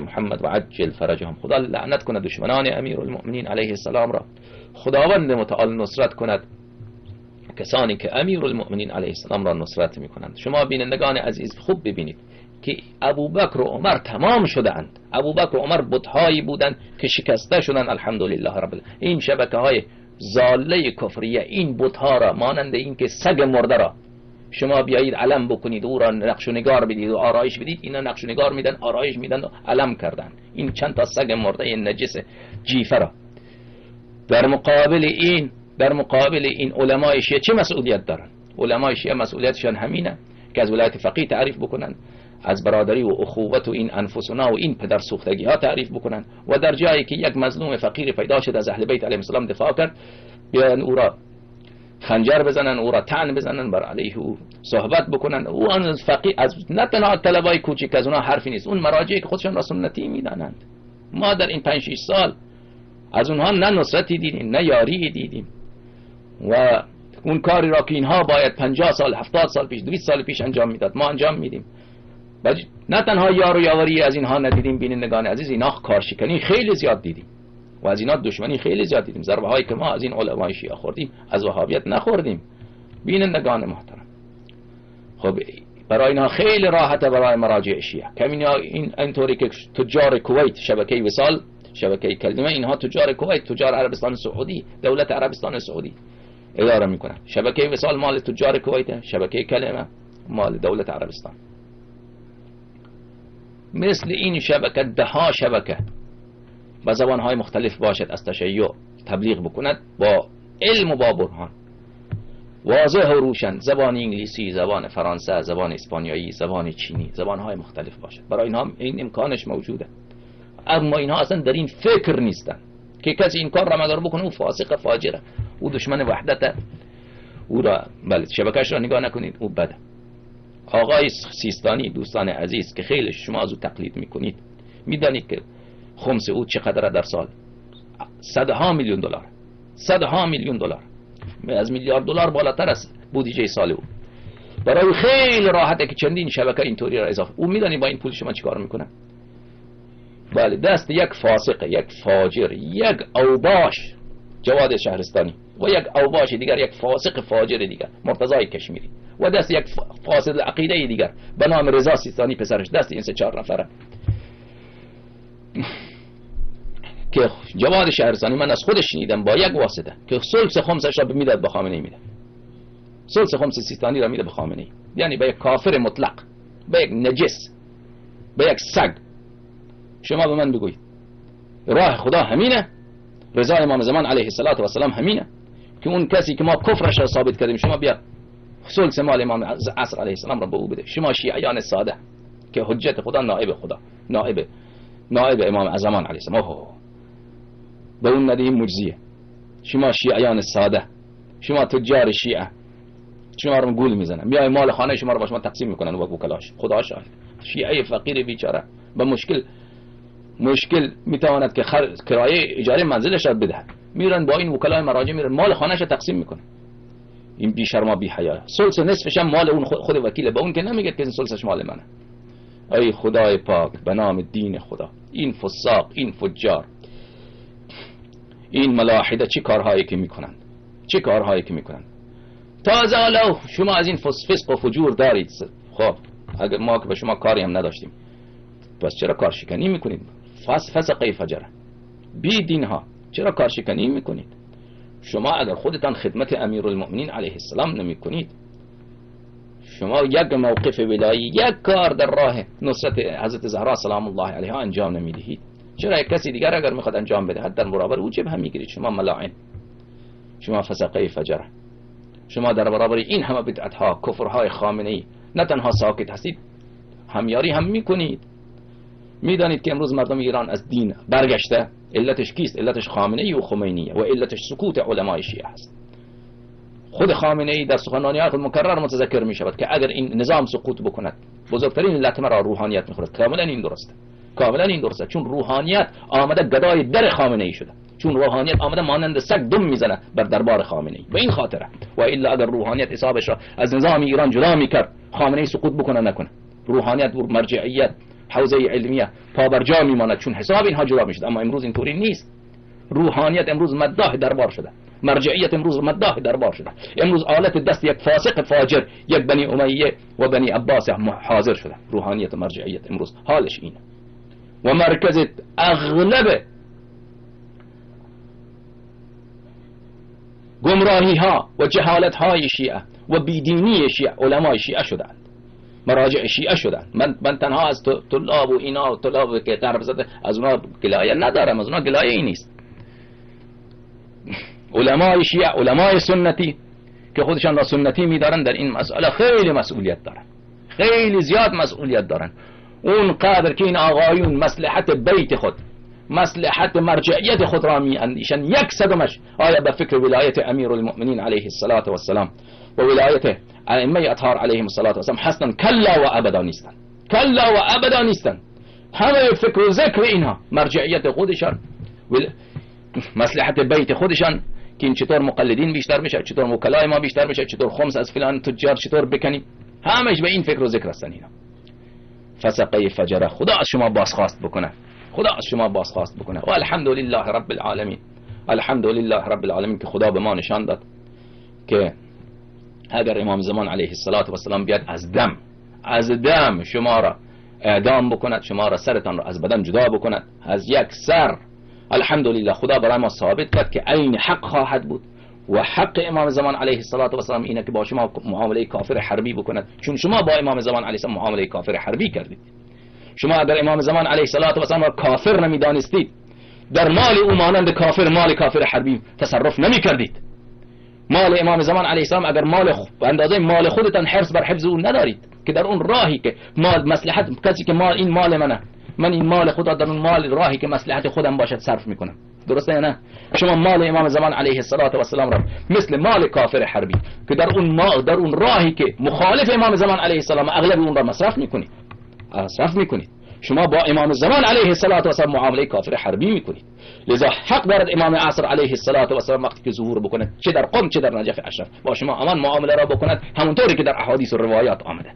محمد و عجل فرجهم. خدا لعنت کند دشمنان امیرالمؤمنین علیه السلام را، خداوند متعال نصرت کند کسانی که امیرالمؤمنین علیه السلام را نصرت میکنند. شما بینندگان عزیز خوب ببینید که ابوبکر و عمر تمام شدند. ابوبکر و عمر بت‌هایی بودند که شکسته شدند الحمدلله رب العالمین. این شبکه‌های ضاله کفریه این بت‌ها را مانند این که سگ مرده را شما بیایید علم بکنید، او را نقش و نگار بدید و آرایش بدید، اینا نقش و نگار میدن، آرایش میدن و علم کردن این چند تا سگ مرده نجس جیفه را. در مقابل این علمای شیعه چه مسئولیت دارن؟ علمای شیعه مسئولیتشان همینه که از ولایت فقیه تعریف بکنن، از برادری و اخوت و این انفسنا و این پدر سوختگی ها تعریف بکنن، و در جایی که یک مظلوم فقیر پیدا شد از اهل بیت علیهم السلام دفاع کرد، بیان او را خنجر بزنن، او را طعن بزنن، بر علیه او صحبت بکنن. او آن فقیه از نه تنها طلبای کوچیک از اونها حرفی نیست، اون مراجعی که خودشان را سنتی میدانند. ما در این 5-6 سال از اونها نه نصرتی دیدیم نه یاری دیدیم، و اون کاری را که اینها باید 50 سال 70 سال پیش 200 سال پیش انجام میداد ما انجام میدیم. نه تنها یار و یاوری از اینها ندیدیم بینندگان عزیز، اینا کارشکنی خیلی زیاد دیدیم و از اینا دشمنی خیلی زیاد دیدیم. ضربه هایی که ما از این علمای شیعه خوردیم از وهابیت نخوردیم بینندگان محترم. خب برای اینا خیلی راحته، برای مراجع شیعه کمینا اینطوری که تجار کویت شبکه وصال شبکه کلمه، اینها تجار کویت، تجار عربستان سعودی، دولت عربستان سعودی اداره میکنن. شبکه وصال مال تجار کویت، شبکه کلمه مال دولت عربستان. مثل این شبکه دهها شبکه با زبانهای مختلف باشد از تشیع تبلیغ بکند با علم و با برهان واضح و روشن، زبان انگلیسی، زبان فرانسه، زبان اسپانیایی، زبان چینی، زبانهای مختلف باشد. برای اینها این امکانش موجوده، اما اینها اصلا در این فکر نیستن که کسی این کار را مدار بکنه او فاسق فاجره، او دشمن وحدت، او را بله شبکهش را نگاه نکنید او بده. آقای سیستانی دوستان عزیز که خیلی شما از او تقلید میکنید، میدانید که خمس او چقدر در سال؟ صدها میلیون دلار، صدها میلیون دلار، از میلیارد دلار بالاتر است بودجه سال او. برای خیلی راحته که چندین شبکه اینطوری را اضافه. او میدانی با این پول شما چیکار میکنه؟ بله دست یک فاسق، یک فاجر، یک اوباش جواد شهرستانی و یک اوباش دیگر، یک فاسق فاجر دیگر مرتضی کشمیری و دست یک فاسد عقیده دیگر به نام رضا سیستانی پسرش، دست این 3-4 نفره که جواد شهرستانی من از خودش شنیدم با یک واسطه که ثلث خمسش را میداد به خامنه‌ای میده، ثلث خمس سیستانی را میده به خامنه‌ای، یعنی به یک کافر مطلق، به یک نجس، به یک سگ. شما به من بگویید راه خدا همینه؟ رضا امام زمان علیه السلام همینه که اون کسی که ما کفرش را ثابت کردیم شما بیا ثلث مال امام عصر علیه السلام را به او بده؟ شما شیعیان ساده که حجت خدا نائب خدا، نائب امام زمان علیه السلام به اون ندهیم مجزیه. شما شیعیان ساده، شما تجار شیعه، شما رو گول میزنن، میای مال خانه شما رو با شما تقسیم میکنن و وکلاش. خدا شاهد شیعه فقیر بیچاره به مشکل میتواند که کرایه اجاره منزلش را بده، میرن با این وکلای مراجع میرن مال خانهش را تقسیم میکنن. این بی شرما بی حیا، ثلث نصفش هم مال اون خود وکیله، به اون که نمیگه که ثلثش مال منه. ای خدای پاک به نام دین خدا، این فساق، این فجار، این ملاحده چه کارهایی که میکنند، چه کارهایی که میکنند. تازه حالا شما از این فسق و فجور دارید. خب اگر ما که به شما کاری هم نداشتیم پس چرا کارشکنی میکنید؟ فسقه فجره بی دین ها، چرا کارشکنی میکنید؟ شما اگر خودتان خدمت امیرالمؤمنین علیه السلام نمی کنید، شما یک موقف ولایی، یک کار در راه نصرت حضرت زهرا سلام الله علیها انجام نمی دهید، چرا یک کسی دیگر اگر میخواد انجام بده در برابر او جبهه میگیرید؟ شما ملاعن، شما فسقه فجره، شما در برابر این همه بدعت ها، کفرهای خامنه‌ای نه تنها ساکت هستید، همیاری هم میکنید. میدانید که امروز مردم ایران از دین برگشته، علتش کیست؟ علتش خامنه‌ای و خمینیه و علتش سکوت علمای شیعه است. خود خامنه‌ای در سخنرانی‌های خود مکرر متذکر میشود که اگر این نظام سقوط بکند بزرگترین لطمه را روحانیت میخورد. کاملا این درسته، کاملا این درسته، چون روحانیت آمده گدای در خامنه‌ای شده، چون روحانیت آمده مانند سگ دم میزنه بر دربار خامنه‌ای. به این خاطره و الا اگر روحانیت حسابش را از نظام ایران جدا میکرد خامنه‌ای سقوط بکنه نکنه، روحانیت و مرجعیت حوزه علمیه پابرجا میماند، چون حساب اینها جدا میشد. اما امروز اینطوری نیست. روحانیت امروز مداح دربار شده، مرجعیت امروز مداح دربار شده. امروز آلت دست یک فاسق فاجر، یک بنی امیه و بنی عباس حاضر شده. روحانیت و مرجعیت امروز حالش اینه. و مرکز اغلب گمراهی ها و جهالت های شیعه و بیدینی شیعه علمای شیعه شدند، مراجع شیعه شدند. من تنها از طلاب و اینا و طلاب که غرب زده از اونا گلایه ندارم، از اونا گلایه ای نیست. علمای شیعه، علمای سنتی که خودشان را سنتی میدارن در این مسئله خیلی مسئولیت دارن، خیلی زیاد مسئولیت دارن. اون قدر که این آقایون مصلحت بیت خود، مصلحت مرجعیت خود را می اندیشن، 100مش آیا به فکر ولایت امیرالمؤمنین علیه الصلاة و السلام و ولایت ائمه اطهار علیهم الصلاة و السلام هستن؟ کلا و ابدا نیستن، کلا و ابدا نیستن. همه فکر و ذکر اینها مرجعیت خودشان، مصلحت بیت خودشان که این چطور مقلدین بیشتر میشه، چطور وکلای ما بیشتر میشه، چطور خمس از فلان تجار چطور بکنیم، همش به این فکر و ذکر هستن اینا. فسقه فجره. خدا از شما بازخواست بکنه، خدا از شما بازخواست بکنه. و الحمدلله رب العالمین، الحمدلله رب العالمین که خدا به ما نشان داد که اگر امام زمان علیه الصلاة و السلام بیاد از دم شما را اعدام بکند، شما را سرتان را از بدن جدا بکند از یک سر، الحمدلله خدا برای ما ثابت کرد که عین حق خواهد بود. و حق امام زمان علیه الصلاة و السلام اینه که با شما معامله کافر حربی بکند، چون شما با امام زمان علیه السلام معامله کافر حربی کردید. شما اگر امام زمان علیه الصلاة و السلام را کافر نمیدانستید، در مال او مانند کافر مال کافر حربی تصرف نمی کردید. مال امام زمان علیه السلام اگر مال اندازه مال خودتان حرص بر حفظ او ندارید که در اون راهی که مال مصلحت کسی که مال این مال منه، من این مال خدا در اون مال راهی که مصلحت خودم باشد صرف میکنم، درسته یا نه؟ شما مال امام زمان علیه الصلاة و السلام را مثل مال کافر حربی که در اون راهی که مخالف امام زمان علیه السلام اغلب اون را مصرف میکنید. شما با امام زمان علیه الصلاة و السلام معامله کافر حربی میکنید. لذا حق دارد امام عصر علیه الصلاة و السلام وقتی که ظهور بکند، چه در قم چه در نجف اشرف، با شما همان معامله را بکند همونطوری که در احادیث و روایات آمده.